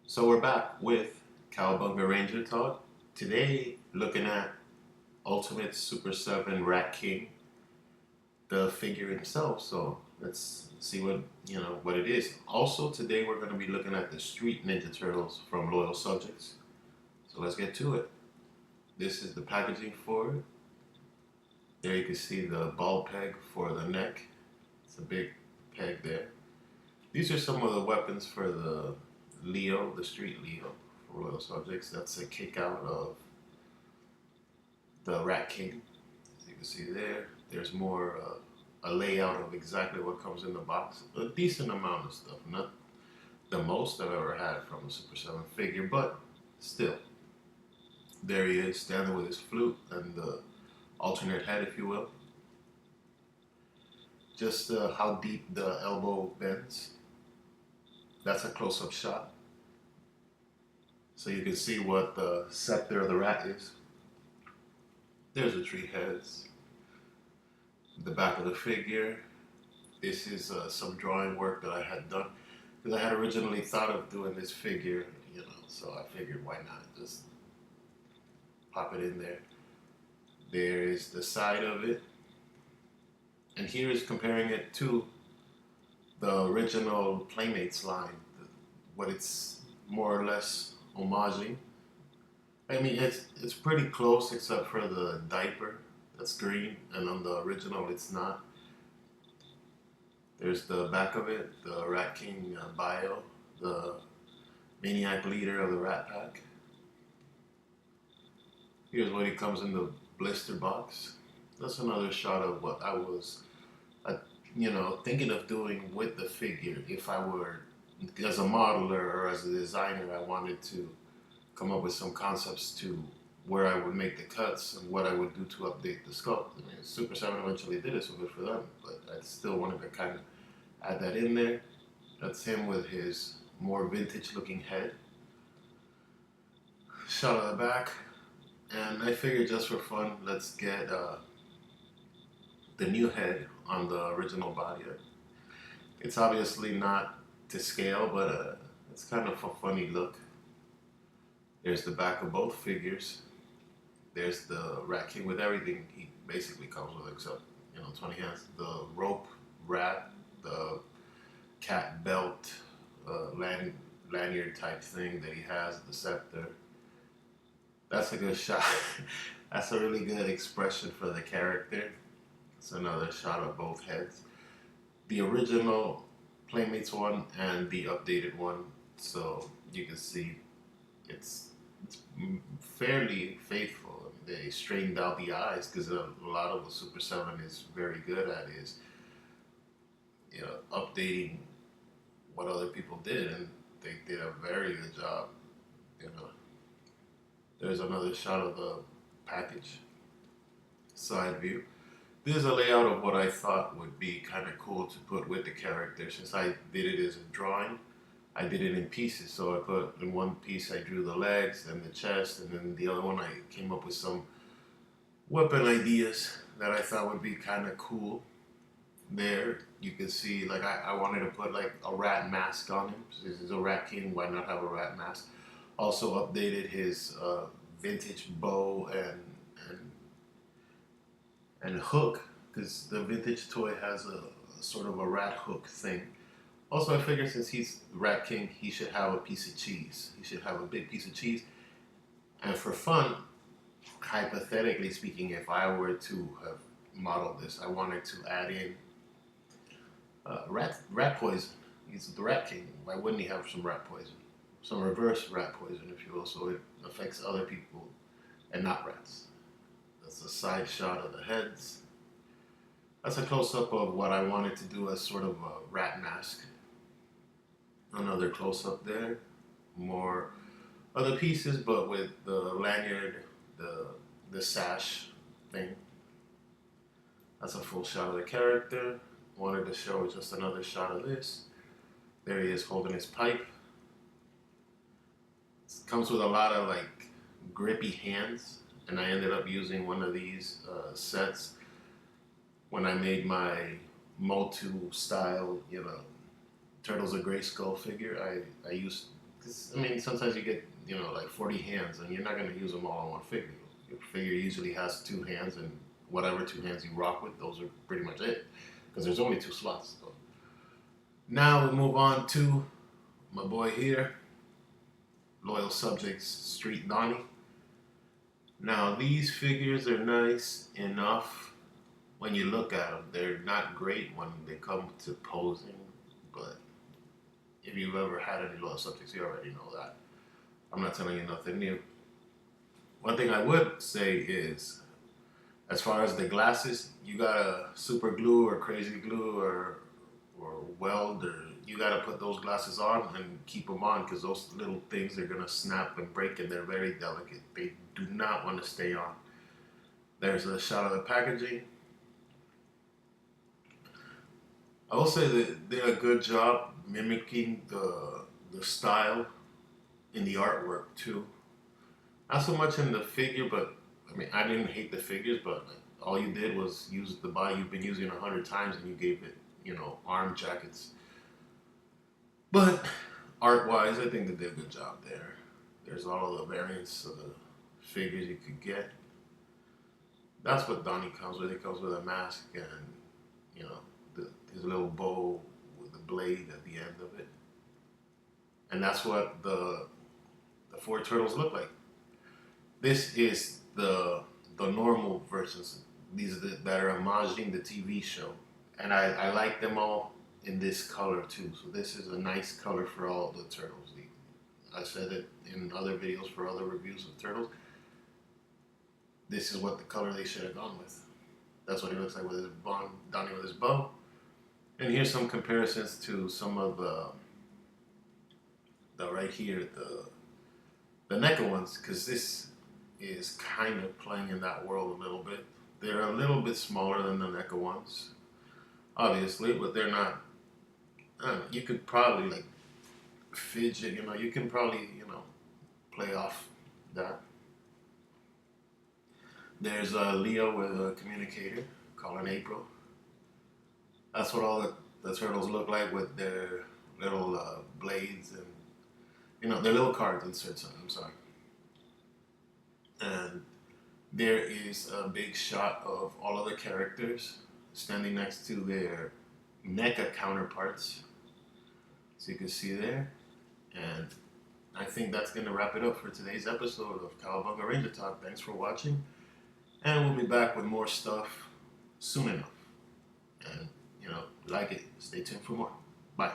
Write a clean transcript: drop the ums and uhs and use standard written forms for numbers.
So we're back with Cowabunga Ranger Talk. Today, looking at Ultimate Super 7 Rat King, the figure himself. So let's see what it is. Also, today we're going to be looking at the Street Ninja Turtles from Loyal Subjects. So let's get to it. This is the packaging for it. There you can see the ball peg for the neck. It's a big peg there. These are some of the weapons for the Leo, the Street Leo for Royal Subjects. That's a kick out of the Rat King. As you can see there, there's more a layout of exactly what comes in the box. A decent amount of stuff, not the most I've ever had from a Super 7 figure, but still. There he is, standing with his flute and the alternate head, if you will. Just how deep the elbow bends. That's a close-up shot. So you can see what the scepter of the rat is. There's the tree heads. The back of the figure. This is some drawing work that I had done. Because I had originally thought of doing this figure, so I figured why not just pop it in there. There is the side of it. And here is comparing it to the original Playmates line. What it's more or less homaging. I mean, it's pretty close except for the diaper that's green, and on the original it's not. There's the back of it, the Rat King bio, the maniac leader of the Rat Pack. Here's what he comes in the blister box. That's another shot of what I was, thinking of doing with the figure. If I were, as a modeler or as a designer, I wanted to come up with some concepts to where I would make the cuts and what I would do to update the sculpt. I mean, Super 7 eventually did it, so good for them, but I still wanted to kind of add that in there. That's him with his more vintage looking head. Shot of the back. And I figured just for fun, let's get the new head on the original body. It's obviously not to scale, but it's kind of a funny look. There's the back of both figures. There's the Rat King with everything he basically comes with except, 20 hands. The rope rat, the cat belt, lanyard type thing that he has, the scepter. That's a good shot. That's a really good expression for the character. It's another shot of both heads. The original Playmates one and the updated one. So you can see it's fairly faithful. I mean, they straightened out the eyes because a lot of what Super 7 is very good at is updating what other people did, and they did a very good job. You know, there's another shot of the package side view. This is a layout of what I thought would be kind of cool to put with the character. Since I did it as a drawing, I did it in pieces. So I put in one piece, I drew the legs and the chest, and then the other one I came up with some weapon ideas that I thought would be kind of cool. There you can see, like, I wanted to put like a rat mask on him. This is a Rat King, why not have a rat mask? Also updated his vintage bow and hook, because the vintage toy has a sort of a rat hook thing. Also, I figured since he's Rat King, he should have a piece of cheese. He should have a big piece of cheese. And for fun, hypothetically speaking, if I were to have modeled this, I wanted to add in rat poison. He's the Rat King. Why wouldn't he have some rat poison? Some reverse rat poison, if you will, so it affects other people and not rats. That's a side shot of the heads. That's a close-up of what I wanted to do as sort of a rat mask. Another close-up there. More other pieces, but with the lanyard, the sash thing. That's a full shot of the character. Wanted to show just another shot of this. There he is holding his pipe. It comes with a lot of like grippy hands, and I ended up using one of these sets when I made my Motu style, Turtles of Gray Skull figure. I used 'Cause, I mean, sometimes you get, like 40 hands, and you're not going to use them all on one figure. Your figure usually has two hands, and whatever two hands you rock with, those are pretty much it. Because there's only two slots. So. Now we move on to my boy here, Loyal Subjects Street Donnie. Now these figures are nice enough when you look at them. They're not great when they come to posing, but if you've ever had any Loyal Subjects, you already know that. I'm not telling you nothing new. One thing I would say is, as far as the glasses, you gotta super glue or crazy glue or weld, or you gotta put those glasses on and keep them on, because those little things are gonna snap and break, and they're very delicate. They do not want to stay on. There's a shot of the packaging. I will say that they did a good job mimicking the style in the artwork too. Not so much in the figure, but I mean, I didn't hate the figures, but like, all you did was use the body you've been using 100 times, and you gave it, arm jackets. But art-wise, I think they did a good job there. There's all of the variants of the figures you could get. That's what Donnie comes with. He comes with a mask and, his little bow with the blade at the end of it. And that's what the four turtles look like. This is the normal versions. These are that are homaging the TV show. And I like them all in this color too. So this is a nice color for all the turtles. I said it in other videos for other reviews of turtles. This is what the color they should have gone with. That's what he looks like with his Donnie with his bow. And here's some comparisons to some of the right here, the NECA ones, because this is kind of playing in that world a little bit. They're a little bit smaller than the NECA ones, obviously, but they're not. I don't know, you could probably like fidget, you can probably, play off that. There's Leo with a communicator calling April. That's what all the turtles look like with their little blades and, their little cards inserts on them, I'm sorry. And there is a big shot of all of the characters standing next to their NECA counterparts. So you can see there. And I think that's going to wrap it up for today's episode of Cowabunga Ranger Talk. Thanks for watching. And we'll be back with more stuff soon enough. And, like it. Stay tuned for more. Bye.